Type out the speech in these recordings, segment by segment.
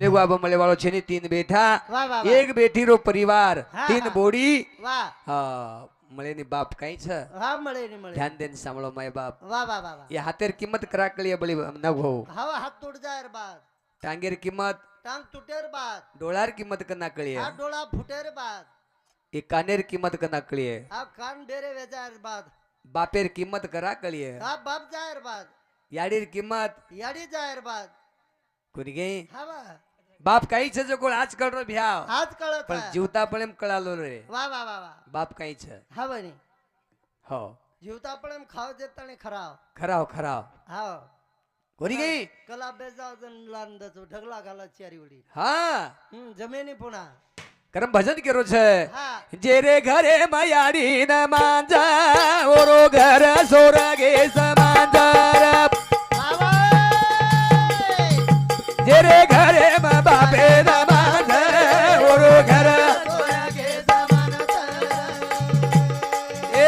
एक बाबा मले वालों छे नी 3 बेटा वाह वाह एक बेटी रो परिवार हाँ, 3 हाँ। बोड़ी वाह हाँ मले नी बाप कहीं छ हाँ મળે ને મળે ध्यान देन सांभळो माय बाप વાહ વાહ વાહ વાહ ये हातेर किंमत करा कळी बळी न भाऊ हवा हात तोड जायर बाद टांगेर किंमत टांग तुटेर बाद डोळार किंमत कना कळी हा डोळा फुटेर बाद ये कानेर किंमत कना कळी हा कान डेरे वेजायर बाद बापेर किंमत करा कळी हा बाप जायर बाद याडीर किंमत याडी जायर बाद कोणी गे हवा बाप काही छ जो कोण आज कळरो भ्याव हात कळत पण जीवता पळेम कळालो रे वाह वाह वाह वाह बाप काही छ हवा नी हो जीवता पण खाव जेताने खराव खराव खराव हाव कोणी गे कला बेजाव जन लांदचो ढगला घाला चारी वडी हा जमेनी पुन्हा करम भजन केरो छे हा जे रे घरे मयाडी न मांजा ओरो घर सोरगे समांजार जे रे घरे म बापे न मांजा ओरो घर ए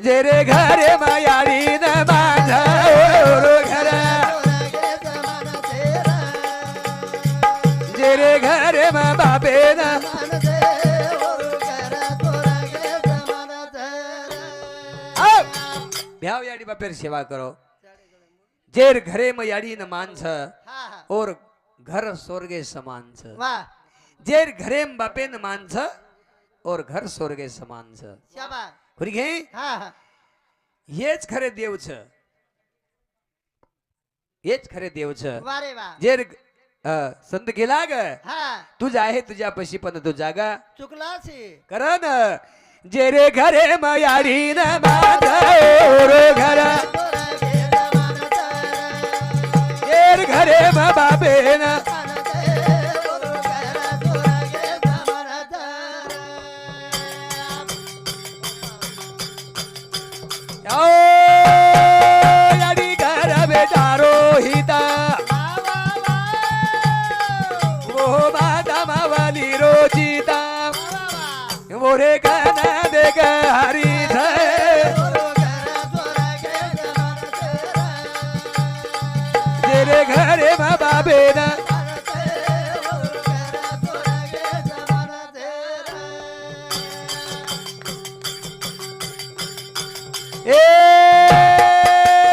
जे रे घरे मयाडी न मांजा ओरो घर जे रे घरे म बापे न भ्याव याडी बापेर सेवा करो जेर घरे म याडी न मान छ और घर स्वर्गे समान छ वाह जेर घरे म बापे न मान छ और घर स्वर्गे समान छ शाबाश खुरी घे हा हा हेच खरे देव छ हेच खरे देव छ वारे वाह जेर संत गेला ग हा तुझा आहे तुझ्या पशी पण तू जागा चुकला सी कर न जे रे घरे म याडी न मान और घर जेर घरे म बापे न ओ याडी घर बेटारो हिता ओ माता मावली रोचिता मोरे काना देख हरी थे तेरे घरे मा बाबे ना ए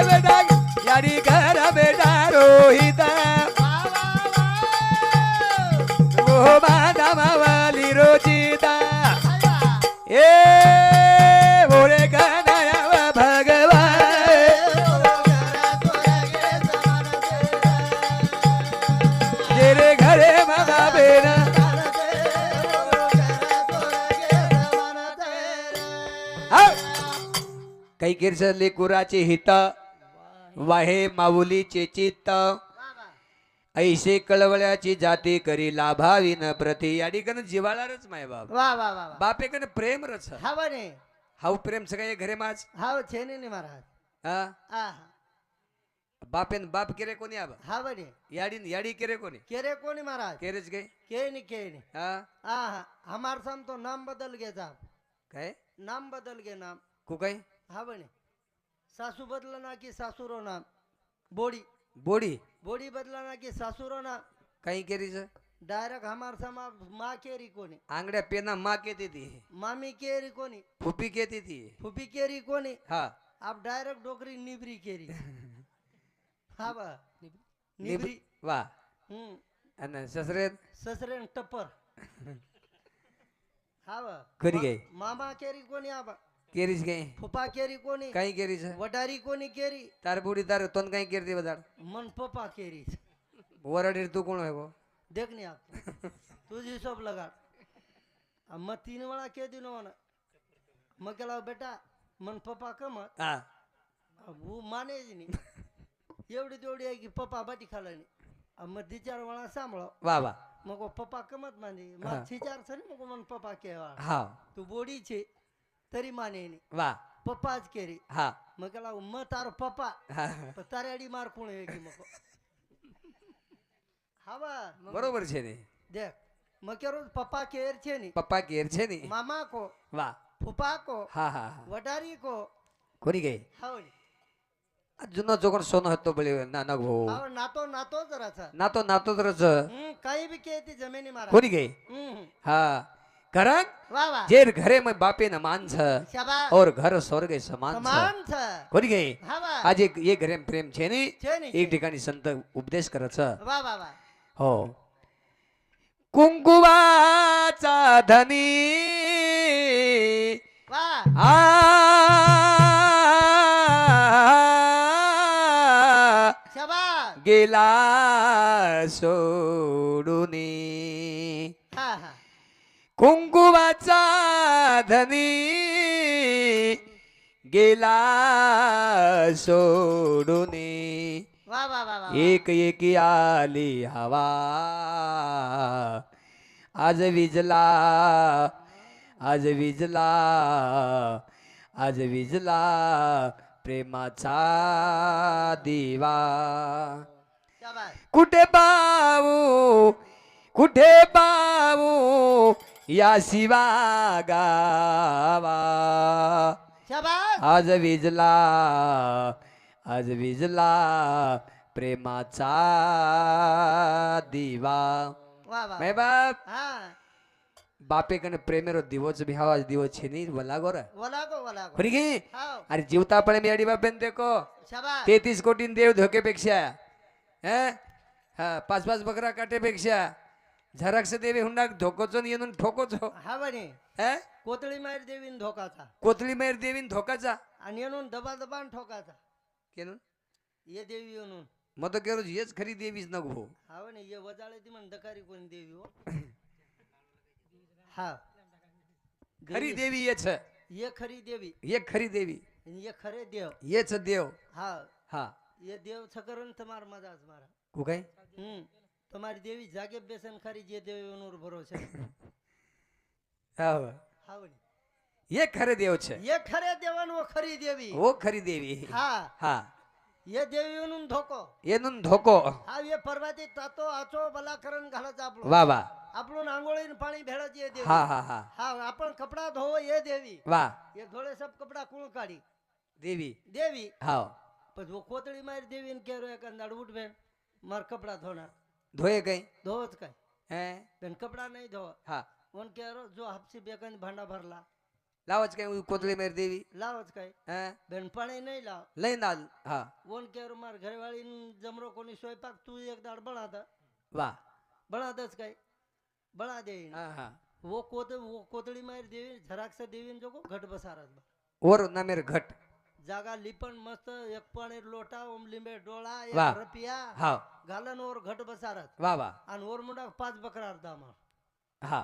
बेटा यारी घर बेटा रोहिता ओ माता मावली रोचिता ए मोरे काना भगवान तेरे घरे मा बाबे ना काही गिरसले कुराचे हित वाहे माऊलीचे चित्त ऐसे कळवळ्याची जाती करी लाभावी न प्रति याडीकन जिवाळारच माय बाप वाह वाह वाह बापेकन प्रेम रच हवा ने हाऊ प्रेम सगळे घरे माझ हाव छेने ने महाराज हा आ बापेन बाप केरे कोणी आबा हवा ने याडी याडी केरे कोणी केरे कोणी महाराज केरेच गे के नहीं हा आ हमार सम तो नाम बदल गया साहब काय नाम बदल गए नाम को काय हाँ बने सासू बदलना की सासुरो नाम बोड़ी बोडी बोड़ी बदलना की सासुरो नाम काही केरीच डायरेक्ट हमार समा माँ केरी कोनी आंगड्या पेना मा केती ती मामी केरी कोनी फुपी केती ती फुफी केरी कोनी हा आप डायरेक्ट डोगरी निबरी केरी हाँ बा निबरी वा आणि ससरे ससरे टप्पर हाँ बा करी गई मामा केरी कोनी आबा केरीच काय फुफा केरी कोनी काही केरीच वडारी कोनी केरी तार बुडी तार तोन काही केरती बदाड मन पप्पा केरी वराडीर तू कोण आहे गो देख नहीं आप तुझी सब लगा अब मैं 3 वाला के दिनों वाला मैं कहला बेटा मन पप्पा कम हा अब वो माने जी नहीं एवढी तेवढी आहे की पप्पा बाटी खाला नहीं अब मैं 2-4 वाला सांभळो वा वा मको पप्पा कमत माने हा. मैं 6-4 सनी मको मन पप्पा केवा हा तू बोडी छे तरी माने नहीं वा पप्पाच केरी हा मैं कहला मैं तारो पप्पा हा पण तारे अडी मार कोण आहे की मको हवा बरोबर છે ને देख મકેરો પપ્પા કેર છે ની પપ્પા ઘેર છે ને મામા કો વાહ ફૂફા કો હા હા હા વડારી કો કોની ગઈ હાવ ની આ જૂનો જોગણ સોનો હતો બોલે ના ના ભો હાવ નાતો નાતો જરા છે નાતો તરસ કઈ બી કહેતી જમીની મારા કોની ગઈ हाँ करण વાહ વાહ जेर घरे में बापे न मान छ શાબાશ और घर स्वर्ग समान छ સમાન છે कोनी गई હા વાહ आज एक ये घरे में प्रेम छे नहीं છે ની एक ठिकाणी संत उपदेश करत छ વાહ વાહ વાહ हो कुंकुवाचा धनी વાહ आ શાબાશ गेला सोडूनी હા હા कुंकुवाचा धनी गेला सोडूनी વાહ વાહ વાહ વાહ एक एक आली हवा आज विजला आज विजला आज विजला प्रेमाचा दिवा શાબાશ कुठे पाहू या शिवा गावा શાબાશ आज विजला प्रेमाचा दिवा વાહ વાહ मै बाप હા बापे कने प्रेमेरो दिवोच बिहावा दिवो छे नी वलागो रे વલાગો વલાગો खरी गे હાવ अरे जीवता पळे मेडी बापेन देखो શાબાશ 33 कोटी देव धोकेपेक्षा हा 5-5 बकरा काटेपेक्षा झराक्ष देवी हुंडाक धोकोचो न येऊन ठोकोचो હા બની हे કોતળી મારી દેવીને ધોકાતા कोथळी मेर देवीन धोकाचा અને એનું દબા દબાણ ઠોકાતા केनु એ દેવીઓનું मत केरो हेच खरी देवीच नको हो હા ને એ વજાળે તી મને દકારી કોની દેવી હો હા खरी देवी ये छ એ ખરી દેવી ये खरी देवी અને એ ખરે દેવ ये छ देव હા हा એ દેવ છકરો ને તમાર મજા જ મારા को काय તમારી દેવી જાગે બેસન ખરી જે દેવીઓનો ભરોસે हा હાવ ને ये खरे देव छ એ ખરે દેવાનો ખરી દેવી वो खरी देवी હા हा એ દેવીઓનું ધોકો येनून धोको હા એ પરવાતી તાતો આચો બલાકરણ ઘાલત આપણું वा वा આપણું આંગોળીને પાણી ભેળા જે દેવી हा हा हा હા આપણ કપડા ધોવો એ દેવી वा એ ધોળે સબ કપડા કુણ કાઢી देवी દેવી हाव પછી वो કોતળી મારી દેવીને કેરો એક અંદાડ ઉઠ બેન માર કપડા ધોનાર धोये गई ધોવો જ કઈ हैं બેન કપડા નહીં ધોવા हा ઓન કેરો જો હપસી બેકન ભાંડા ભરલા लावच काय कोथळी मेर देवी લાવો જ કઈ हैं બેન પાણી નહીં લાવ लय नाल हा ઓન કેરો માર ઘરવાળી જમરો કોની સોયપાક તું એક દાડ બણાતા वा બણાતા જ કઈ બણા દે हा हा वो कोतળી મારી દેવી જરાક્ષ દેવીને જોકો ઘટ બસારત और नमेर घट जागा लिपण मस्त एक पाणी लोटा ओम लिंबे डोळा वाह. एक रुपया हाव घालन और घट बसारत वा वा आणि और मुंडा 5 बकरा दामा हा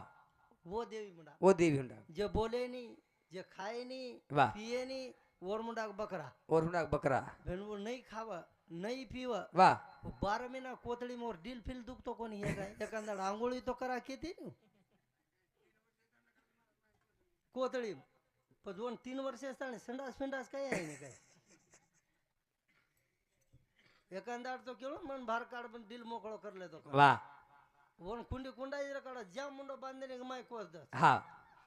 वो देवी मुंडा वो देवी हुंडा जे बोले नहीं जे खाए नहीं वाह. पिए नहीं और मुंडा बकरा और हुंडा बकरा भेन वो नहीं खावा नहीं पीवा वा 12 महीना कोतળી मोर दिल फिल दुखतो कोणी हे काय एखादा आंघोळी तो करा किती कोतળી पण 2-3 वर्ष असताना संडास फिंडास काय आहे नाही काय एखादा तो केलो मन भार काढ पण दिल मोकळो करले तो वा वोन कुंडी कुंडा इरा काढा ज्या मुंडो बांधले माय कोस दस हा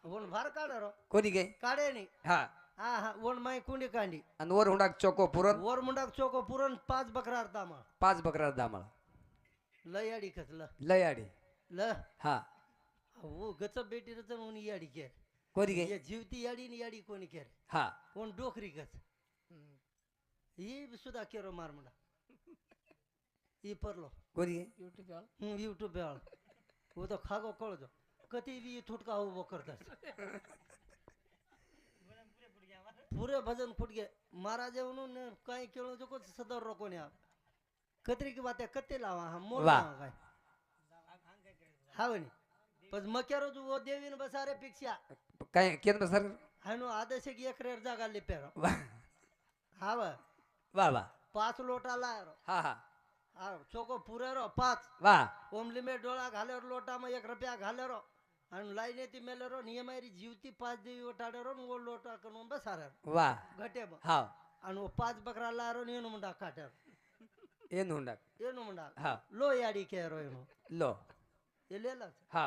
वोन भार काढा रो कोणी गे काढे नाही हा हा हा वोन माय कुंडी कांडी आणि वर हुंडा चोको पुरण वर मुंडाक चोको पुरण 5 बकरा दामा 5 बकरा दामळ लय याडी खत लय आडी ल हा वो गच बेटी रचन उनी याडी के कोणी गे ये जीवती याडी नि याडी कोणी केर हा कोण डोकरी गच ही सुद्धा केरो मार मुंडा ई परलो कोणी गे यूट्यूब पे आल वो तो खागो कळ जो कती भी थुटका उभो करतात पूरे भजन फुट गए महाराज उन्होंने काही केळो जो को सदर रो कोणी आप कतरी की बात है कते लावा हम मोल वाह. लावा काय हावनी पण मक्यारो जो वो देवीन बसारे पिक्ष्या काय केन बसर हानो आदेश एक एकरेर जागा लिपेरो वा हाव वा वा 5 लोटा लायरो हा हा हा चोको पुरेरो 5 वा ओमली में डोळा घालेरो लोटा में 1 रुपया घालेरो आणि लाईने ती मेलेरो नियमारी जीवती 5 देवी ओटाडेरो न वो लोटा करून बसारे वा घटे में हा आणि वो 5 बकरा लारो ने नु मुंडा काटेरो ಏನ್ ಹುಂಡಾ एनु मुंडा हा लो याडी केरो एनु लो ये लेला हा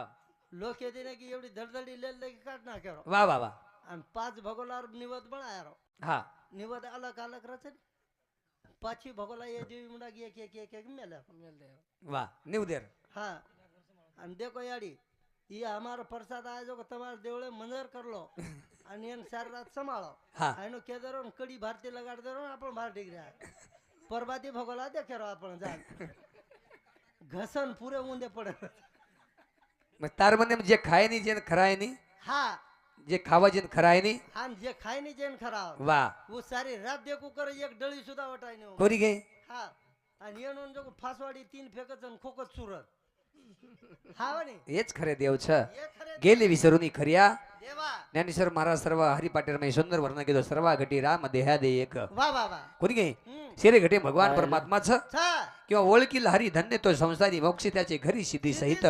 लोक येते ना की एवढी धडधडी लेल की काढ ना केरो वा वा वा आणि 5 भगोलार निवत बनाया हा निवत अलग अलग रचन पाछी भगोला ये देवी मुंडा की एक मेल वा न्यू देर हाँ आणि देखो याडी ये हमारा प्रसाद आया जो तुम्हारे देवळे मंजर कर लो आणि इन सारी रात संभाळो हा आयनो के दरो कडी भारती लगाड दरो आपण बाहेर डिग्री परबाती भगोला देखे रो आपण जा घसन पुरे ऊंदे पडे मग तार म्हणे जे खाय नाही जे खराय नाही हा जे खावा जे खराय नाही हा जे खाय नहीं जेन खरा वा वो सारी रात देखो कर एक डळी सुद्धा वटाय नाही कोरी गे हा आणि येणून जो फासवाडी 3 फेकत आणि खोकत सुरत हा वणी हेच खरे देव छ ये खरे गेले विसरून खर्या देवा ज्ञानेश्वर महाराज सर्व हरिपाटेर में सुंदर वर्णन केलं सर्व घटी राम देहा दे एक वा वा वा कोणी गे शेरे घटे भगवान परमात्मा छ छा किंवा ओळखील हरी धन्य तो संसारी मोक्ष त्याचे घरी सिद्धी सहित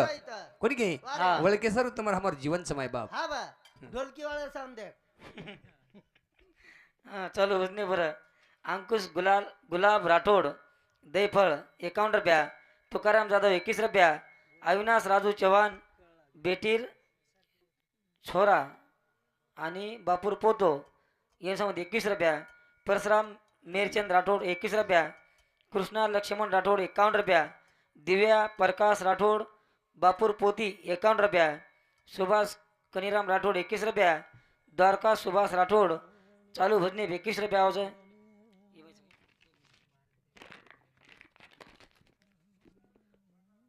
कोणी गे ओळखे सर तुम्हाला हमर जीवन समय बाप हा बा ढोलकी वाले सामने हाँ चलो उसने बरं अंकुश गुलाब राठोड दहीफळ 51 रुपया तुकाराम जाधव 21 रुपया अविनाश राजू चव्हाण बेटीर छोरा आणि बापूर पोतो यांच्यामध्ये 21 रुपया परशुराम मेरचंद राठोड 21 रुपया कृष्णा लक्ष्मण राठोड 51 रुपया दिव्या प्रकाश राठोड बापूर पोती 51 रुपया सुभाष कनीराम राठोड 21 रुपया द्वारका सुभाष राठोड चालू भजने 21 रुपया आवाज आहे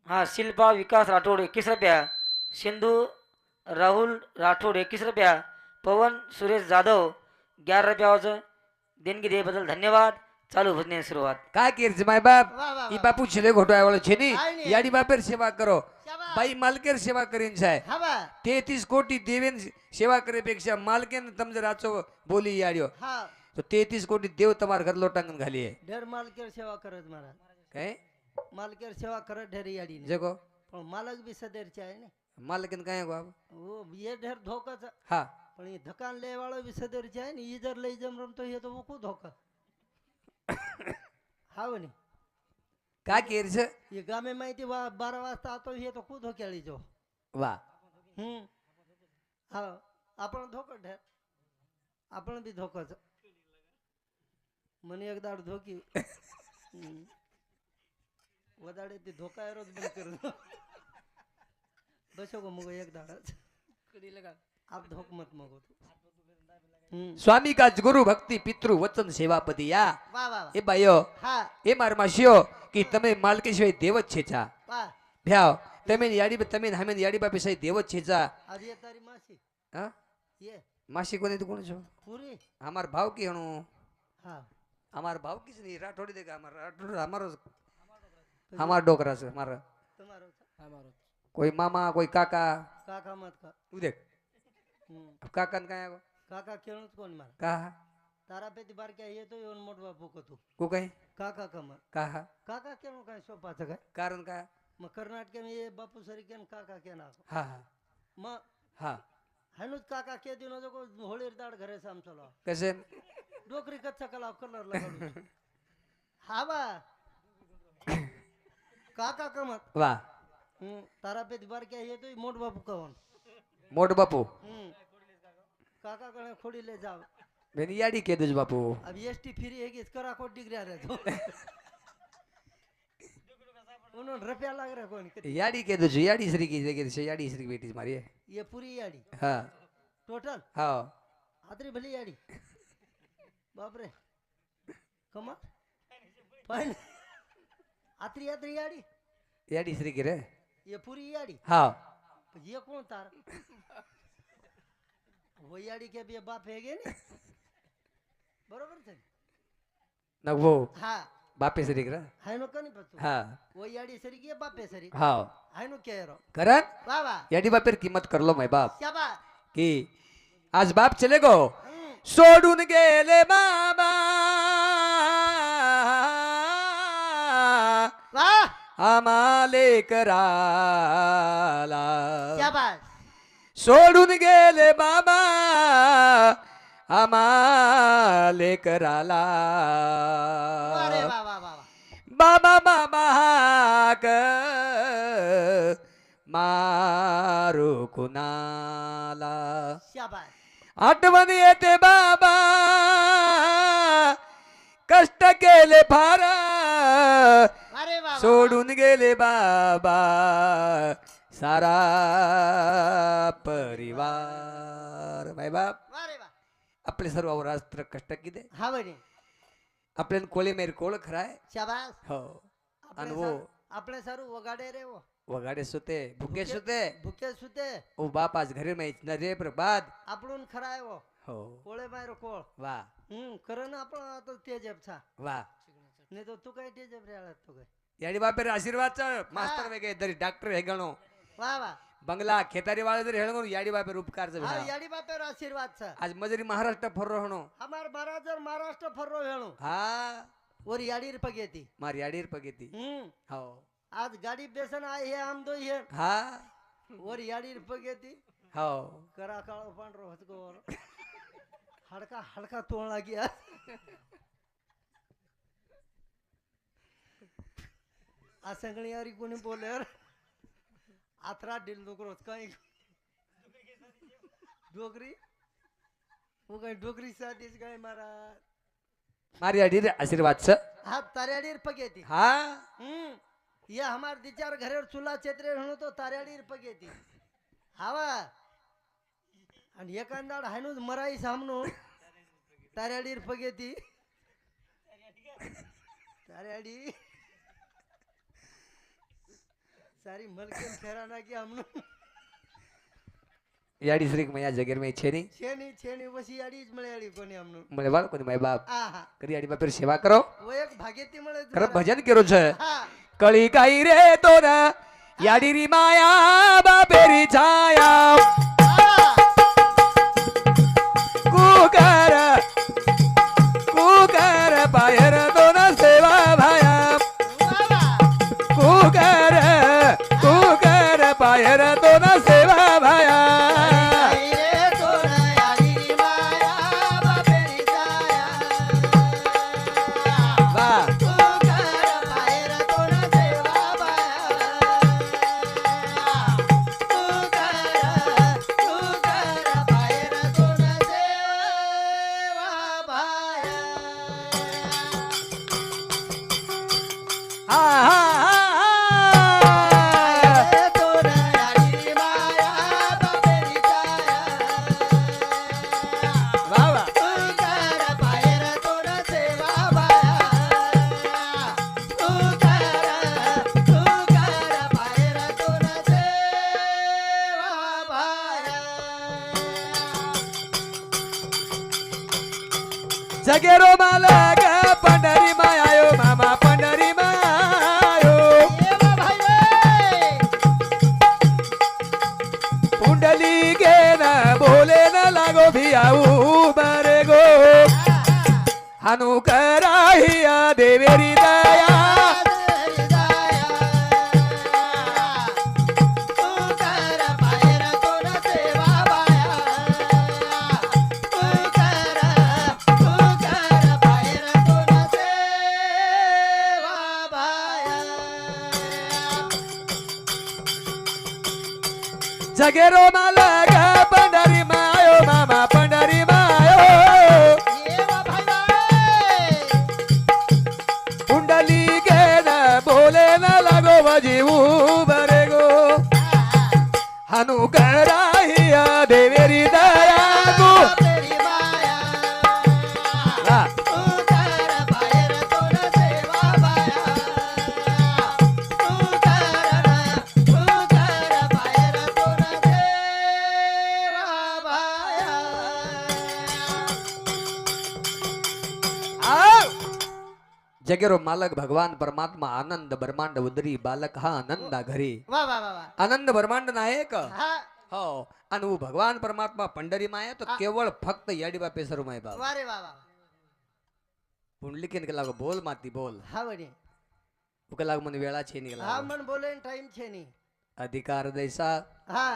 हाँ शिल्पा विकास राठोड 21 रुपया सिंधु राहुल राठोड 21 रुपया पवन सुरेश जाधव 11 रुपया आवाज आहे देणगी दे बदल धन्यवाद चालू भजने सुरुवात काय केर माय बाप वा वा ई बापू छले घोटो आवाळो छेनी काय नाही. याडी बापेर सेवा करो शाबास. बाई मालकेर सेवा करीन छाय हा बा 33 कोटी देवेन सेवा करेपेक्षा मालकेन तम जर आचो बोली याड्यो हा तो 33 कोटी देव तमार घर लोटांगन घाली आहे ढेर मालकेर सेवा करत महाराज काय मालकेर सेवा करत ढेर याडी जगो पण मालक बी सदैरचे आहे ना मालकेन काय गो बाबा? वो ये ढेर धोकाच हा पण ये धकान ले वाळो बी सदैरचे आहे ना ही जर लई जम रमतो हे तो वकू धोका हा वनी काय केरच ये गामे माहिती 12 वाजता आतो हे तो खूप धोक्याळी जो वा हा आपण धोका ढेर आपण बी धोकाच म्हणे एकदा धोकी वदाडे ते धोका रोज बंद करून बसो गो मग एक दाडाच आप धोक मत मग स्वामी का गुरु भक्ति पितृ वचन सेवापति या वा वा वा ए बायो हा ए मारमाशियो की તમે માલકે સિવાય દેવ જ છે ચા वा ભ્યાવ તમે યાડી તમે હમે યાડી બાપે સહી દેવ જ છે ચા आज ये तारी मासी હા ये માસી કોને તું કોણ છો पूरी અમાર ભાવ की હણો हाँ અમાર ભાવ की नहीं राठोड़ी देगा અમાર राठोड़ हमारो हमार डोकरा से हमारा तुम्हारो हमारो कोई मामा कोई काका काका मत का तू देख अब काका न काय काका केळूच कोण मार का तारा पेती बार क्या ये तो योन मोठ बापू को तू को काय काका कमर का काका केळू काय सोपाचं काय कारण काय मग कर्नाटक में ये बापू सरी केन काका के ना हा हा मग हा हनुज काका के दिनो जो होळीर दाड घरे साम चलो कैसे डोकरी कच्चा कलाव कलर लगाडू हा बा काका कमत वाह तारा पे बार क्या ये तो मोट बापू कवन मोठ बापू काका कने खोडी ले जाओ बेनी याडी के दुज बापू अब एसटी फ्री है कि करा कोट डिग्री आ रहे तो उन्होंने रुपया लग रहा कौन याडी के दुज याडी श्री की जगह से याडी श्री बेटी मारी है ये पूरी याडी हाँ टोटल हाँ आतरी भली याडी बाप रे कमा फाइन आतरी आतरी याडी याडी श्री की रे ये पूरी याडी हाँ ये कौन तार वो याडी के भी बाप है गे नहीं बरोबर थे न वो हाँ बापे श्री की रे है नो कनी पत्तू हाँ वो याडी सरी की बापे सरी हाँ है नो क्या रो करण वाह वाह याडी बापेर कीमत कर लो मैं बाप क्या बात की आज बाप चले गो सोडून गेले बाबा वाह आमाले कराला क्या बात सोडून गेले बाबा आमाले कराला अरे वाह वाह वाह बाबा बाबा हाक मारू कुणाला शाबास. आठवण येते बाबा कष्ट केले फार अरे वा वा. सोडून गेले बाबा सारा परिवार माय बाप अरे वा. आपले सर्व राष्ट्र कष्ट किती हा बनी. आपल्यान कोळी मेर कोळ खराय शाबास. हो આપણે आणि वो સારું- આપણે સારું વગાડે રે વો. वगाडे सुते भुके सुते ભૂકે સુતે ओ बाप आज घरी माहित न रे प्रभात આપણું ખરાય हो કોળે મારો કોળ. वा खरं ना आपण आता तेजब छा. वा नाही तर तू काय तेजब रे आला तू काय. याडी बापेर आशीर्वाद मास्तर वेगे तरी डॉक्टर हे गणो वा वा. बंगला खेतारी वाले जरी हेळगो याडी बापेर उपकार हा याडी बापेर आशीर्वाद छा. आज मजरी महाराष्ट्र फर्रो हणो हमार महाराजर महाराष्ट्र फर्रो हेळू. हा और याडीर पगेती. मार याडीर पगेती हो आज गाडी बेसन आहे हे आम दो हे. हा और याडीर पगेती. हो करा काळो पांढरो होतो वर. हडका हडका तोळ लागी आज. आ सगळी यारी कोणी बोलेर आथरा दिल डोकरोच काही डोगरी वो काही डोगरी साधीच काय मारा. मार याडीर आशीर्वाद हा तार्याडीर पगेती. हा ये हमार दिचार घरेर चुला चेत्रे म्हणून तो तार्याडीर पगेती. हावा आणि एखांदाड हायनूच मराई सामनो तार्याडीर पगेती. तार्याडी सारी मलकेन फेराना की हमनो याडी श्रीक मया जगेर में छेनी छेनी छेनी वसी याडीच मळ्याडी कोणी हमनो. मळे बाळ कोणी माय बाप आहा करी याडी बापेर सेवा करो वो एक भागेती मळे खरं भजन करो छ हा कळी गाई रे तो ना याडीरी माया बापेरी छाया कुकर कुकर बाहेर दोन सेवा भाया कुकर कुकर बाहेर दोन सेवा भाया वा हा हा वा वा जगेरो मालक पंढरी मायायो मामा पंढरी मायो कुंडली के न बोले न लागो भियाऊ बरे गो हनु कराहिया देवेरी दया जगेरो मालक पंढरी मायो मामा पंढरी मायो कुंडली के न बोले न लागो वजीऊ बरे गो हनु कराहिया देवेरी दया गो ला जगेरो मालक भगवान परमात्मा आनंद ब्रह्मांड उदरी बालक हा आनंदा घरी वा वा वा वा. आनंद ब्रह्मांड नायक हा हो आणि वो भगवान परमात्मा पंढरी माया तो केवळ फक्त याडी बापे सरू माय बाप वा रे वा वा. पुंडलिकेन के लागो बोल माती बोल हा वडी. उके लाग मन वेळा छे निकला हा मन बोले टाइम छे नी. अधिकार दैसा हा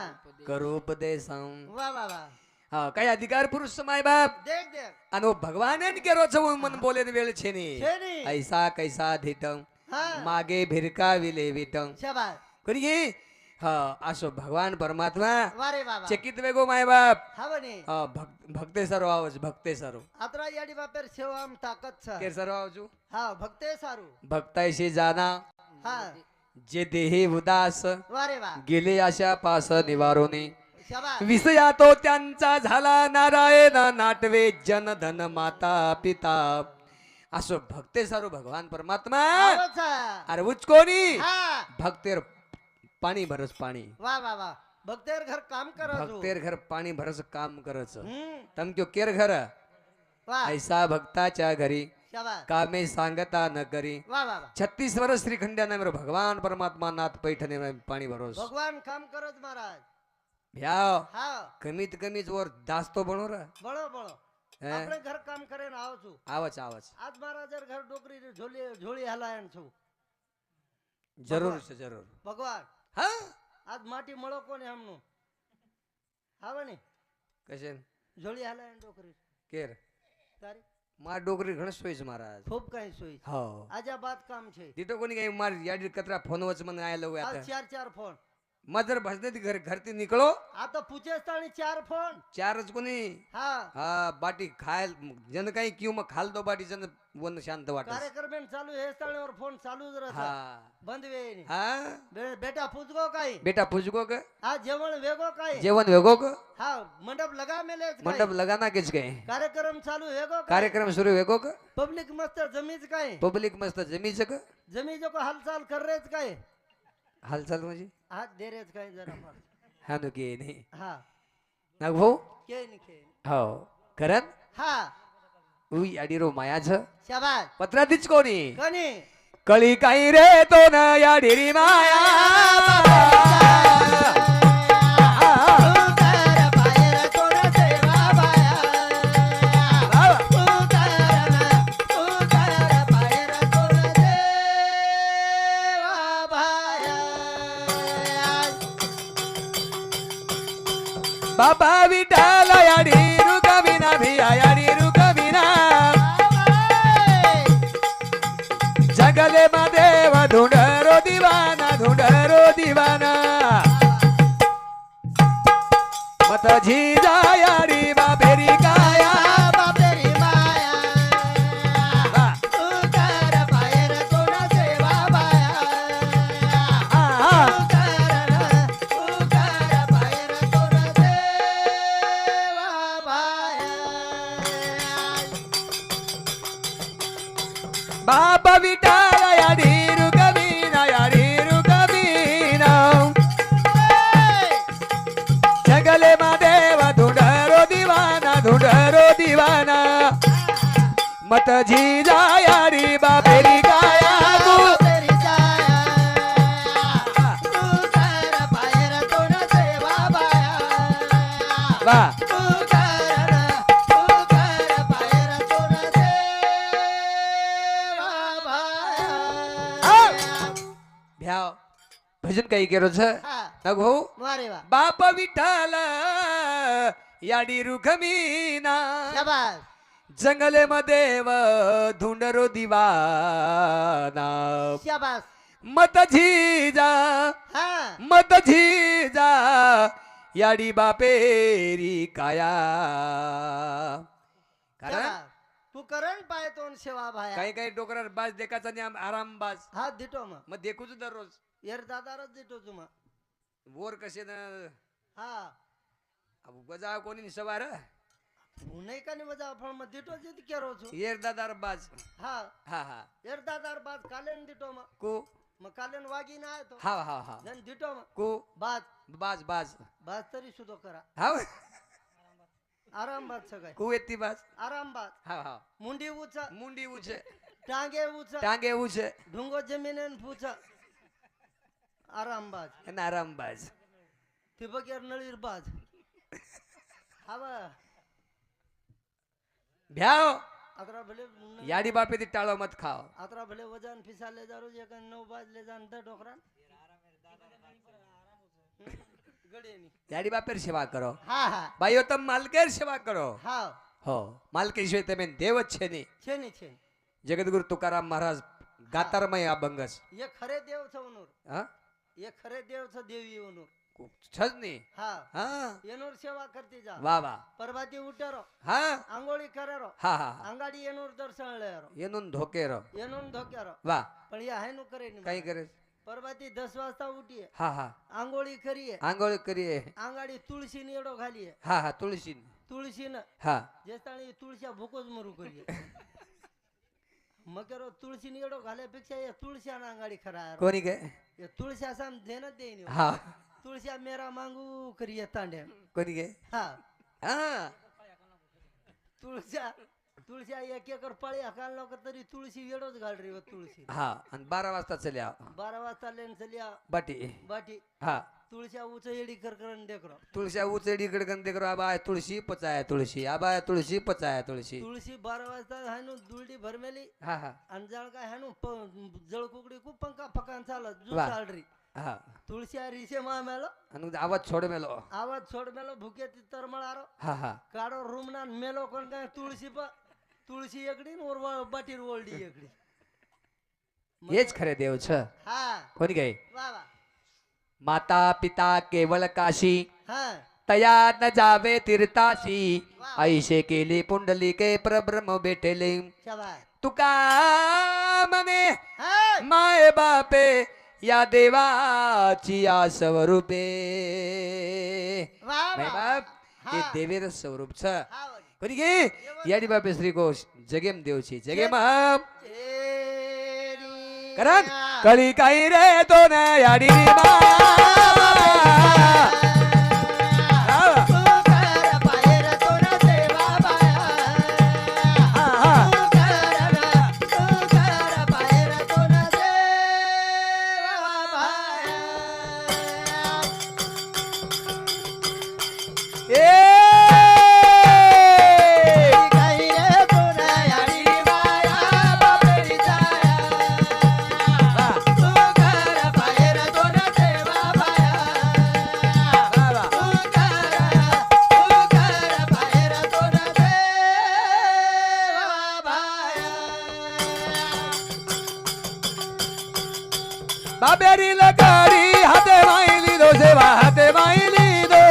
करूप देसं वा वा वा. हा काय अधिकार पुरुष माय बाप देख देख आणि वो भगवान केरो छ मन बोले वेळ छे नी छे नी. ऐसा कैसा धितं हा मागे भिरका विले विटं शाबास. करिये हा असो भगवान परमात्मा वारे बाबा चकित वेगो माय बाप हा बने भक्ते सरो आवज भक्ते सरो आतरा याडी बापेर सेवा आम ताकत छ केर सरो आवजू हा भक्ते सारू भक्तायशी जाना हा जे देही उदास वारे वा गेले अशा पास निवारोनी शाबास विषया तो त्यांचा झाला नारायण नाटवे जन धन माता पिता असो भक्ते सारो भगवान परमात्मा आवच हा. अरे उचकोनी हा भक्तेर पाणी भरस पाणी वा वा वा भक्तेर घर काम करो भक्तेर घर पाणी भरस काम करच हम्म तम क्यों केर घर वा ऐसा भक्ताच्या घरी शाबास कामे सांगता न करी वा वा वा 36 वर्ष श्रीखंड्याने मेरे भगवान परमात्मा नाथ पैठणे में पाणी भरोस भगवान काम करत महाराज भ्याव हा कमीत कमीच वर दास्तो बनो रा बळो बळो હે? આપણે ઘર કામ કરીને આવો છું આવच આવच આજ મારા જર ઘર ડોકરી ઝોલી ઝોળી હલાયણ છું જરૂર છે જરૂર ભગવાન હા આજ માટી મળો કોને હમનું આવે ને કશે ઝોળી હલાયણ ડોકરી કેર તારી માર ડોકરી ઘણ સોઈસ મહારાજ ખૂબ કઈ સોઈ હો આજા બાદ કામ છે દીટો કોની કઈ માર યાડી કતરા ફોન વચ મને આય લવ આજ આતા ચાર ફોન મધર ભસનેથી ઘરથી નીકળો આ તો પૂછે તાણી ચાર ફોન ચાર જ કોની હા હા બાટી ખાયલ જન કઈ ક્યુ માં ખાલ દો બાટી જન વન શાંત વાટસ કાર્યક્રम ચાલુ હે તાણી और फोन चालू જ રહે હા બંધ વે ની હા બેટા પૂછગો કાઈ બેટા પૂછગો કે આ જેવણ વેગો કાઈ जेवण वेगो का હા મંડપ લગા મેલે જ मंडप लगाना किस गए કાર્યક્રમ ચાલુ વેગો कार्यक्रम शुरू वेगो का પબ્લિક મસ્ત જમી જ કાઈ पब्लिक मस्त जमी सक जमी जो को हालचाल कर रहे ज काई हालचाल म्हणजे हाथ दे रहे ज काई जरा पर हा नो की नाही हाँ नाग भाऊ के नहीं के हो करन हाँ उई अडीरो माया छ शाबाश पत्रा दिच कोणी कनी कळी काही रे तो न या डेरी माया उतर पायर तोर सेवा बाया उतर पायर तोर सेवा बाया बाबा विठाल याडी रुकविना भिया याडी रुकविना जगले देव धुंडरो दिवाना मत झीजा याडी बाबेरी काया बापेरी माया उतर पायर तोर सेवा बाया उतर पायर तोर सेवा बाया बाप विठाल याडी रुकविना जगले देव धुंडरो दिवाना मत झीजा याडी बाबेरी काया बापेरी जाया उतर पायर तोर सेवा बाया वा उतर पायर तोर सेवा बाया भ्याव भजन काही केरो छ हा नग भाऊ वारे वा बाप विठाल याडी रुखमीना शाबास जंगले देव धुंडरो दिवाना शाबास मत झीजा याडी बापेरी काया कारण शाबास. तू करण पाय तोन सेवा भाया काही काही डोकरार बाज देखाचा आणि आराम बाज हात दिटो मग मग देखूच दररोज येर दादारच दिटो तुम्हा वर कसे ना हा गजा कोणी सवार नाही का नाही बजा पण मग दिटो जित केरो छु येरदादार बाज हा हा हा येर दादार बात कालेन दिटो मग को मग कालेन वागी ना तो हा हा हा जन दिटो मग को बात बाज बाज बात तरी सुद्धा करा हा आराम बात सगळे को येती बाज आराम बात हा हा मुंडी उच मुंडी उछे टांगे उच टांगे उछे ढुंगो जमीनेन फुच आराम बाज आणि आराम बाज ठिबक यार नळीर बाज हवा भ्याव अतरा भले याडी बापे ती टाळो मत खाओ अतरा भले वजन फिसाले जारो जे का 9 बाजले जान द डोकरान गडेनी याडी बापेर सेवा करो हा हा बायो तम मालकेर सेवा करो हा हो मालकेशिवाय તમે દેવ જ છે નહીં छेनी छेन जगद्गुरु तुकाराम महाराज गातारमय अभंगस ये खरे देव छवनूर हा એ ખરે દેવ છે દેવી એનું છજ નહીં હા હા એનું સેવા કરતી જા વાહ વાહ પરભાતી ઉઠેરો હા આંગોળી કરેરો હા હા આંગાડી એનું દર્શન લેરો એનું ધોકેરો એનું ધોકેરો વાહ પણ એ હાયનું કરે નહીં કઈ કરે છે? પરભાતી 10 વાજતા ઉઠીએ હા હા આંગોળી કરીએ આંગોળી કરીએ આંગાડી તુલસી નીડો ખાલીએ હા હા તુલસી તુલસી ને હા જે તાણી તુલસી ભૂકો જ મરું કરીએ મકેરો તુલસી નીડો ખાલે પેક્ષા એ તુલસી આંગાડી ખરા કોની કે એ તુલસી સામ ધ્યાન જ દે નહીં હા તુલસી મેરા માંગુ કરીએ તાંડે કોની કે હા હા તુલસી એક એકર પાળી હકાલ નો તરી તુલસી વેડો જ ગાળ રહી તુલસી હા અને 12 વાજતા ચલ્યા 12 વાજતા લઈને ચલ્યા બાટી બાટી હા તુલસી ઊંચે એડી કર કરન દેખરો तुलसी उचेडी गडगन देखो अब आए तुलसी पचाया तुलसी अब आए तुलसी पचाया तुलसी તુલસી 12 વાજતા હાનું દુલડી ભરમેલી हाँ हाँ અંજાળ કા હાનું જળ કુકડી કુ પંખા ફકાન ચાલે જુ વાહ. ચાલ રહી हाँ તુલસી આ રીસે માં મેલો अनु आवाज छोड़ मेलो આવાજ છોડ મેલો ભૂકે તરમળારો हाँ हाँ કાળો રૂમ ના મેલો કોણ કાંઈ તુલસી પર તુલસી એકડી ને ઓર બાટી ઓલડી એકડી ये ज खरे देव छ હા कोनी गई વાહ વાહ माता पिता केवल काशी હા तया न जावे तीर्थासी ऐसे केली पुंडली के परब्रह्म बेटेले શાબાશ तुका मने હા माय बापे या देवाची या स्वरूपे વાહ माय વાહ बाप हाँ. ये देवेर स्वरूप छ હા વળી. कोनी गे याडी बापे श्री घोष जगेम देव छी जगेम हम તેરી करन कली काही रे तो न याडी री કર પાયર તો ન સેવા બાયા કર પાયર તો ન સેવા બાયા કઈ રે તો ન યાડી બાયા બાપરી જાયા કર પાયર તો ન સેવા બાયા બાબેરી લગાડી હાથે વાઈ લીધો સેવા હાથે વાઈ લીધો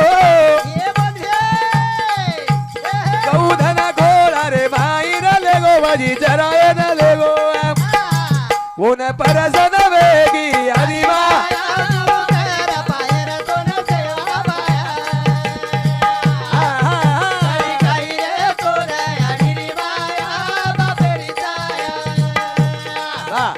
ગૌધન ઘોડા રે ભાઈ ર લેગો બાજી ચરાય ન લેગો ઓન પરસન વેગી આદિવા વાહ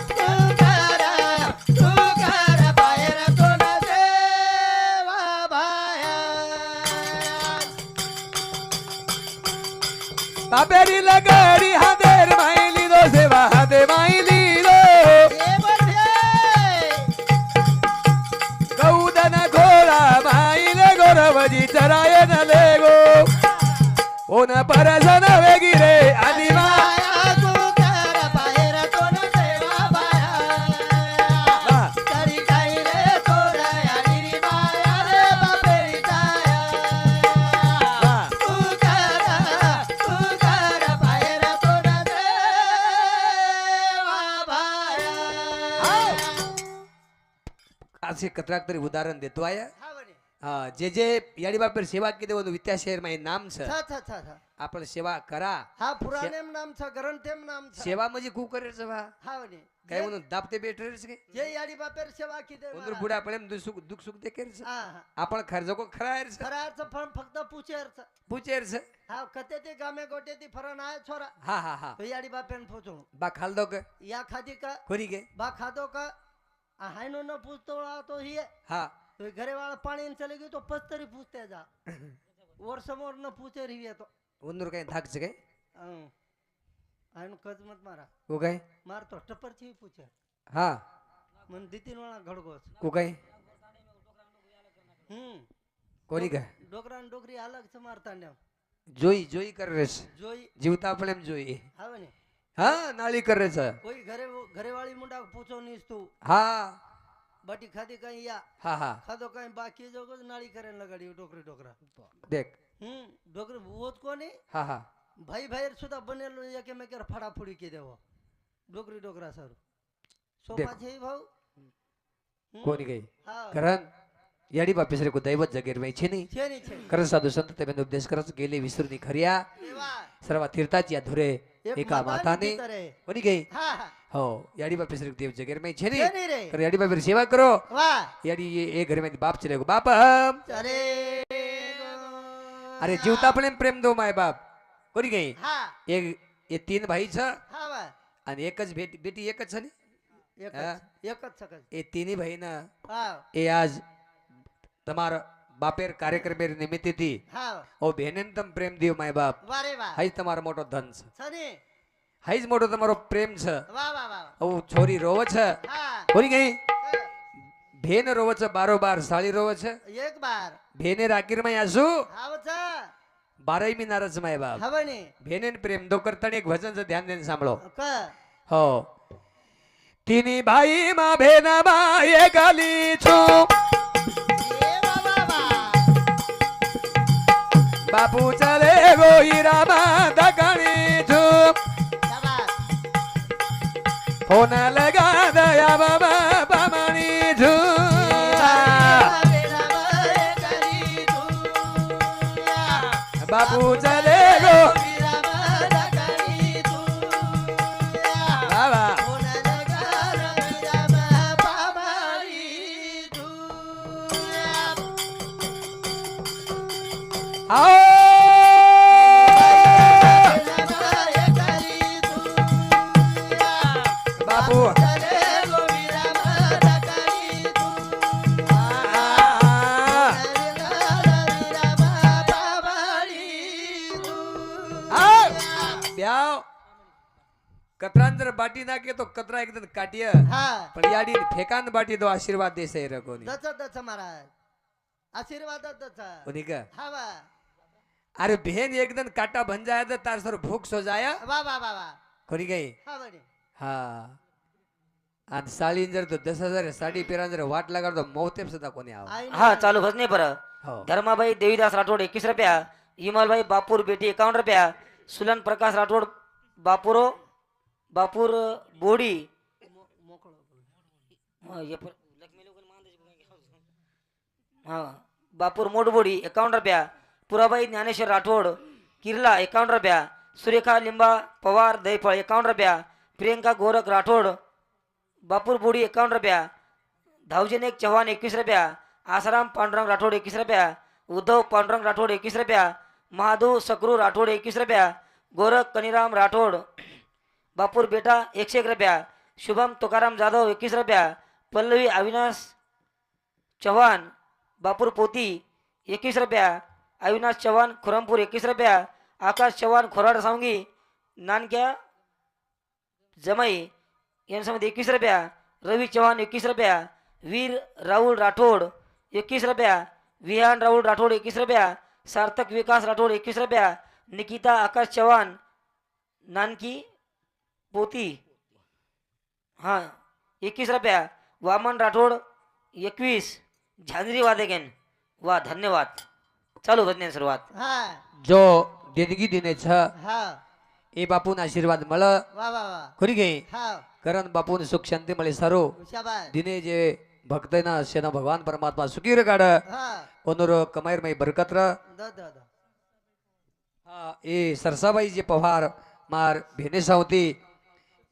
બાબેરી લગાડી હાથે વાઈ લીધો સેવા હાથે વાઈ લીધો ગૌધન ઘોડા ભાઈ લેગો રવજી ચરાય ન લેગો ઓન પરસન વેગી રે આદિવા વાહ વાહ असे कत्राक तरी उदाहरण देतो आहे जे जे याडी बापर सेवा केली ಒಂದು विद्या शहर मा नाम छ आपण सेवा करा હા પુરાણેમ નામ છે ગ્રંથેમ નામ છે सेवा म्हणजे खूप करे सेवा હા વળી. काय म्हणून दाबते बेटर के જે યાડી બાપેર સેવા કીધે उंदर बुडा पडे दुख सुख ते करे હા હા आपण खर्च को खरायर छ ખરા અર્થ પણ ફક્ત પૂછેર છે पूचेर छ હા કતેથી ગામે ગોટેથી ફરન આયા છોરા हा हा हा તો યાડી બાપેન પૂછું बा खाल दो के યા ખાધી કા खोरी के બા ખાધો કા આ હાઈનો ન પૂછતો આ તો હિયે हा તો એ ઘરે વાળા પાણી ને ચલી ગયું તો પસ્તરી પૂછતે જા ઓર સમોર ન પૂછે રહીએ તો उंदर काही धाक छ काय આનું કજ મત મારા को काय માર તો ટપર થી પૂછે हा મને દીતીન વાળા ઘડગો છે को काय कोणी काय ડોકરા ને ડોકરી અલગ છે મારતા ને જોઈ જોઈ કરે છે જોઈ જીવતા આપણે એમ જોઈ આવે ને હા નાળી કરે છે કોઈ ઘરે વાળી મુંડા પૂછો નહીં તું હા બાટી ખાધી કઈ યા હા હા ખાધો કઈ બાકી જો નાળી કરે લગાડી ડોકરી ડોકરા देख ડોકરી ભૂત કોની હા હા ભાઈ ભાઈ સુધા બનેલું કે મેં કે ફાડાફૂડી કી દેવો ડોકરી ડોકરા સર સોપા છે ભાવ કોની ગઈ હા કરણ યાડી બાપી શ્રી કો દૈવત જગીર માં છે નહીં છે ની છે કરણ સાધુ સંત તેમને ઉપદેશ કરસ ગેલી વિસુરની ખરિયા એવા સર્વા તીર્થાચિયા ધુરે એક એકા માતાની તરે કોની ગઈ હા હા હો યાડી બાપી શ્રી દેવ જગીર માં છે છે નહીં ની રે કર યાડી બાપી સેવા કરો વાહ યાડી એ ઘર માં બાપ ચલે ગો બાપ હમ અરે અરે જીવતા પણ એમ પ્રેમ દો માય બાપ કોની ગઈ હા એ તીન ભાઈ છે હા વાહ અને એક જ બેટી એક જ છે ને હા. એક જ સકસ એ તીની ભાઈના હા એ આજ તમારા બાપેર કાર્યક્રમ નિમિત્તથી હા ઓ બેને તમ પ્રેમ દિયો માય બાપ વારે વાહ હાઈ તમારો મોટો ધન છે સની હાઈ જ મોટો તમારો પ્રેમ છે વાહ વાહ વાહ ઓ છોરી રોવે છે હા કોની ગઈ ભેન રોવે છે બારોબાર સાળી રોવે છે એક બાર ભેને રાકીર માં આસુ આવ છે બારાઈ મી નારજ માય બાપ હવે ની ભેને પ્રેમ દો કરતા એક વચન છે ધ્યાન દઈને સાંભળો ક હો તીની ભાઈ માં ભેના માં એ ગાલી છું એ વાહ વાહ બાપુ ચલે ગો હીરામાં દગણી છું શાબાશ ફોન લગા દયા બાબા પામણી છું બાપુ ચલે ગો બાબા બાપુ બ્યાવ કતરાંદર બાટી નાખે તો કતરા એકદમ કાઢીએ પણ યાડી ફેકાન બાટી તો આશીર્વાદ દેશે એ રકોની આશીર્વાદ જ દસ ઉનીકા હા વાહ અરે બહેન એકદમ કાટા ભંજાયા તો તાર સર ભૂખ સો જાયા વાહ વાહ વાહ વાહ ખોરી ગઈ હા વળી હા અને સાડી અંદર તો 10,000 સાડી પેરાંદર વાટ લગાડતો મોતે સદા કોને આવે આઈને હા ચાલુ ભજને પર હો ધર્માભાઈ દેવીદાસ રાઠોડ 21 રૂપિયા હિમાલભાઈ બાપુર બેટી 51 રૂપિયા સુલન પ્રકાશ રાઠોડ બાપુર બોડી મોકળો हाँ, ये पर लक्ष्मी लोगन मान दे हाँ बापुर मोडबोडी 51 रुपया पुराबाई ज्ञानेश्वर राठोड किरला 51 रुपया सुरेखा लिंबा पवार दहीफळ 51 रुपया प्रियंका गोरख राठोड बापुर बोडी 51 रुपया धावजनेक चव्हाण 21 रुपया आसाराम पांडुरंग राठोड 21 रुपया उद्धव पांडुरंग राठोड 21 रुपया महादेव सकरू राठोड 21 रुपया गोरख कनीराम राठोड बापुर बेटा 101 रुपया शुभम तुकाराम जाधव 21 रुपया पल्लवी अविनाश चव्हाण बापुर पोती 21 रुपया अविनाश चव्हाण खुरमपूर 21 रुपया आकाश चव्हाण खोराड सांगी नानक्या जमाई यांच्यामध्ये 21 रुपया रवी चव्हाण 21 रुपया वीर राहुल राठोड 21 रुपया विहान राहुल राठोड 21 रुपया सार्थक विकास राठोड 21 रुपया निकिता आकाश चव्हाण नानकी पोती हाँ 21 रुपया वामन राठोड 21 झांझरी वादकेन वाह धन्यवाद चालू भजने सुरुवात હા જો દેદગી દિને છ હા એ બાપુના આશીર્વાદ મળે વાહ વાહ વાહ ખરી ગઈ હા કરણ બાપુને સુખ શાંતિ મળે સારું શાબાશ દિને જે ભક્તના સેના ભગવાન પરમાત્મા સુખી રગાડ હા ઓનર કમાઈર માં બરકત ર દ દ દ હા એ સરસાબાઈ જે પવાર માર ભેને સાવતી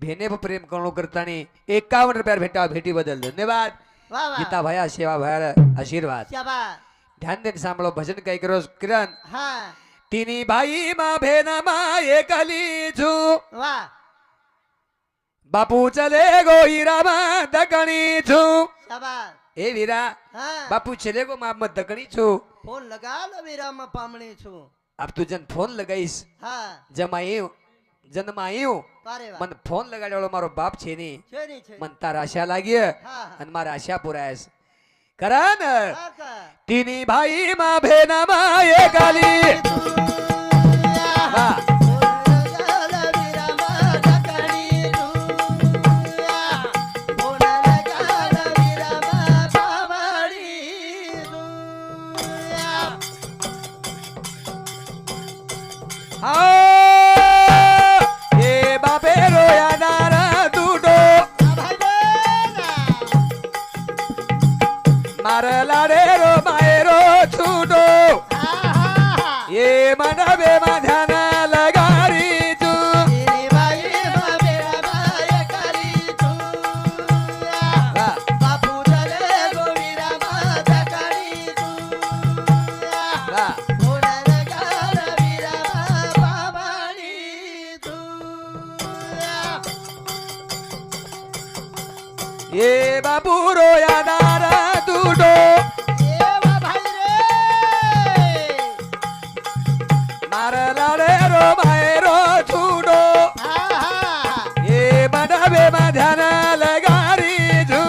ભેને પર પ્રેમ કણો કરતાની 51 રૂપિયા ભેટા ભેટી બદલ ધન્યવાદ વાહ વાહ ગીતા ભાયા સેવા ભાયા આશીર્વાદ શાબાશ ધ્યાન દેને સાંભળો ભજન કઈ કરો કિરણ હા તીની ભાઈ માં ભેના માં એકલી છું વાહ બાપુ ચલે ગો હીરા માં દકણી છું શાબાશ એ વીરા હા બાપુ ચલે ગો માં દકણી છું ફોન લગા લો વીરામાં પામણી છું अब तू जन फोन लगाईस હા जमाયું જન્માયું વારે વાહ મન ફોન લગાડ્યો મારો બાપ છે ની છે ની છે મન તાર આશા લાગી હા હા અને મારા આશા પુરાયસ કરણ હા કા તીની ભાઈ માં ભેના માં એ ગાલી વાહ હા એ બાપે રોયા નારા તૂટો मनवे माझ्याना लगारी तू तिने बाई बाबेला माय करी तू हा. बापू झाले गोविरा माझा करी तू हा. होणार गार विरा बाबाणी तू ये बापू रोया दारा तुटो येवा भाई रे मार लाडे रो मायरो छुडो हा हा ये मनवे माझ्याना लगारी तू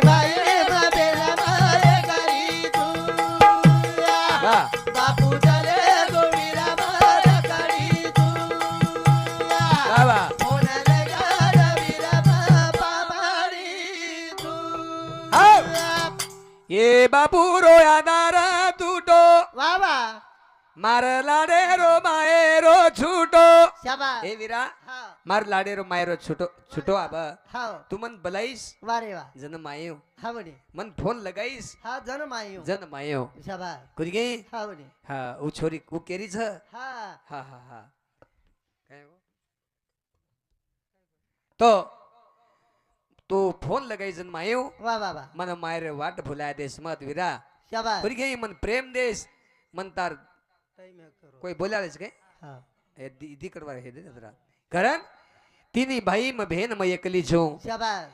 बाई बाबेला माय करी तू हा. बापू झाले गोविरा माझा करी तू बाबा होणार गार विरा बाबाणी तू हाव. ये बापू रोया दारा तुटो वा वा मार लाडे रो मायरो छुटो शाबास ए वीरा हा मार लाडे रो मायरो छुटो छुटो आबा हाव तू मन बलाईस वा रे वा जन मायो हा म्हणे मन फोन लगाईस हा जन मायो जन मायो शाबास कुछ गई हा म्हणे हा उ छोरी उ केरी छ हा हा हा हा काय हो? तो तू फोन लगाई जन मायो वा वा वा मन मायरे वाट भुलाय देस मत वीरा शाबास कुछ गई मन प्रेम देस मन तार टाइम है करो कोई बोलालेस काय हा ए दी करवा हे दे जरा कारण तिनी भाई म बहन म एकली छू शाबास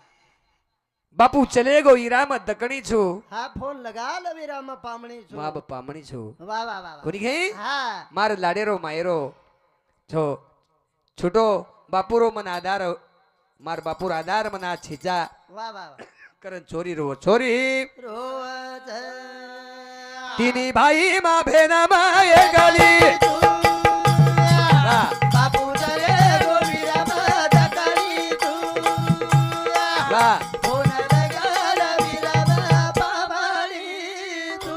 बापू चले गो ईरा म दकणी छू हा फोन लगा लो वीरा में पामणी छु मां पामणी छू वा वा वा वा कोनी गई हा मार लाडेरो मायरो छो छोटो बापूरो मन आधार मार बापूर आधार मना छिजा वा वा वा करन चोरी रो छोरी रोज तिनी भाई मा भेना मा ये गली हा. बापू जरे गोविरा माझा करी तू हा. होणार गार विरा बाबाणी तू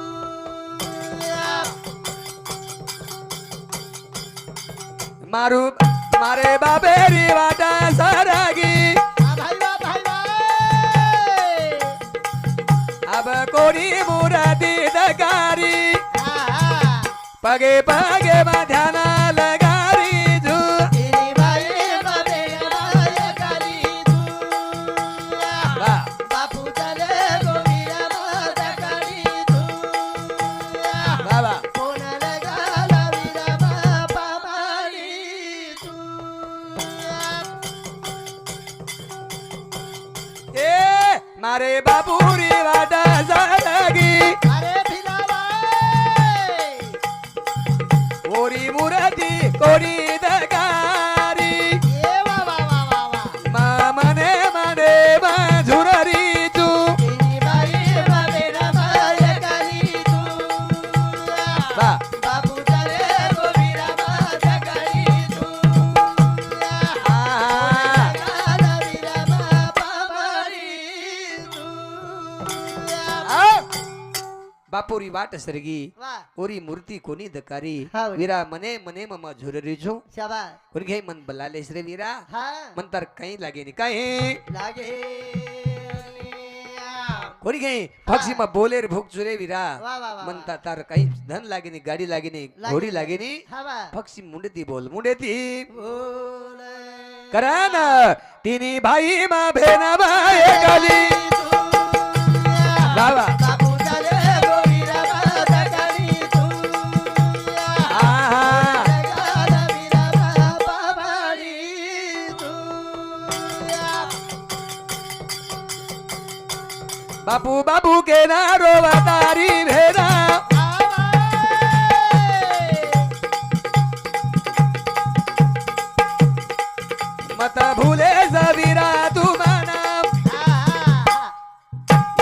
मारू मारे बाबेरी वाटा सारागी भाई अब कोरी मुरादी दकारी पगे पगे माध्याना लगारी जू तेरी भाई बाबे माया करी तू हा. बापू चले गोविरा माझा करी तू बाबा कोणाला गाला विरा बाबाणी तू ए मारे बाबूरी वाटा सारागी अरे भिलावा ओरी मुरादी कोरी दकारी ये वा वा वा वा वा मा मने मने झुररी तू तेरी भाई बाबे माया करी तू बा बापू चले गोविरा माझा करी तू आ. गाला विरा बाबाणी तू आ. बापुरी वाट सरगी वा ओरी मूर्ती कोणी दकारी हा. वीरा मने मने ममा झुररी छू शाबास कोणी घे मन बलालेस रे वीरा हा मन तर काही लागे नि काही लागे कोणी घे पक्षी मा बोलेर भूक चुरे वीरा वा वा वा मन तार काही धन लागे नि गाडी लागे नि घोडी लागे नि हा वा पक्षी मुंडती बोल मुंडती बोल करान तिनी भाई मा भेना मा एकाली बाबा बापू चले गोविरा माझा करी तू आहा. गाला विरा बाबाणी तू बापू बापू के नारो वातारी भेना मत भूले जबीरा तू माना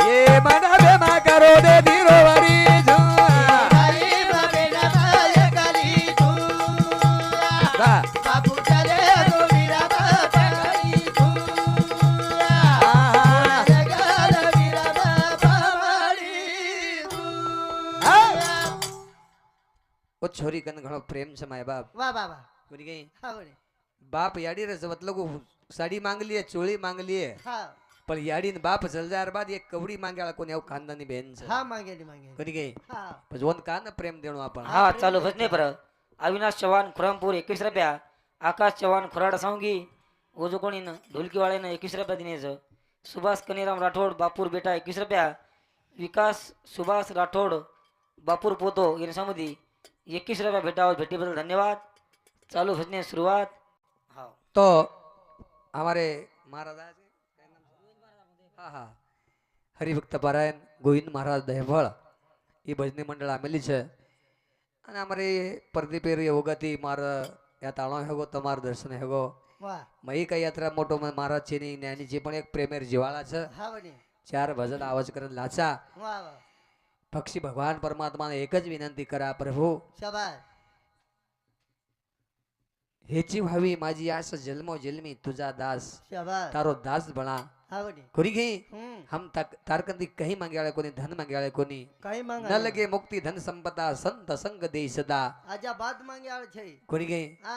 ये मन बेमा करो दे धीरो वरी जुआ बा. बापू चले गोविरा माझा करी तू आहा. गाला विरा बाबाणी तू आ. ओ छोरी कन घणो प्रेम से माय बाप वा वा वा कोणी गई हा म्हणे बाप याडी रस मतलब को साड़ी मांग लिए चोली मांग लिए हा पर याडी न बाप जलजार बाद एक कवडी मांगाळा कोणी अव खानदानी बहन से हा मागेली मागेली कोणी गई हा पण जोन का न प्रेम देणो आपण हा चालू होत नाही बरं अविनाश चव्हाण खुरामपूर 21 रुपया, आकाश चव्हाण खुराड सांगी ओजकोणीनं ढोलकीवाळ्यानं 21 रुपया दिनेचं, सुभाष कनीराम राठोड बापूर बेटा 21 रुपया, विकास सुभाष राठोड बापूर पोतो यांच्यामध्ये 21 रुपया भेटावं. भेटीबद्दल धन्यवाद. चालू भजने सुरुवात. हा तो हमारे महाराज आए थे, क्या नाम था? हाँ हाँ हरिभक्त पारायण गोविंद महाराज दहेफळ એ ભજની મંડળ આમેલી છે અને અમારે પ્રદીપેર યોગતી માર યા તાળો હેગો તમાર દર્શન હેગો વાહ મહી કઈ યાત્રા મોટો મહારાજ છે ની જ્ઞાની છે પણ એક પ્રેમેર જીવાળા છે હા વડી ચાર ભજન આવાજ કરીને લાચા વાહ વાહ પક્ષી ભગવાન પરમાત્માને એક જ વિનંતી કરા પ્રભુ શાબાશ हेची व्हावी माझी आस जन्मो जन्मी तुझा दास શાબાશ तारो दास बना હા વડી खुरी गई હમ हम तारकंदी कहीं मांगे कोनी धन मांगे कोनी કઈ न માંગા लगे मुक्ति धन संपदा संत संग दे सदा આજા બાદ માંગ્યા છે कोणी गई હા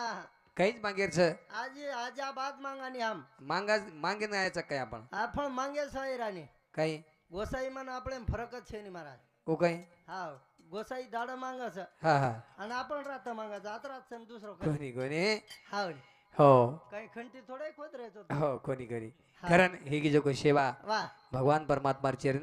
कहीच मागेर છે આજે આજા બાદ માંગાની આમ मांगा मागे ना यायचं काय आपण આ પણ માંગે સાયરાની काही ગોસાઈમાં ને આપણે ફરક જ છે ની મહારાજ ओ काही હા ગોસાઈ દાડા માંગે છે हा हा અને आपण રાત માંગે છે આત રાત છે ને दुसरो कोणी कोणी હા વડી हो કઈ ખંટી થોડે ખોદ રહેતો हो कोणी कोणी हा. कारण ही की जो कोई सेवा વાહ भगवान परमात्मा चरणी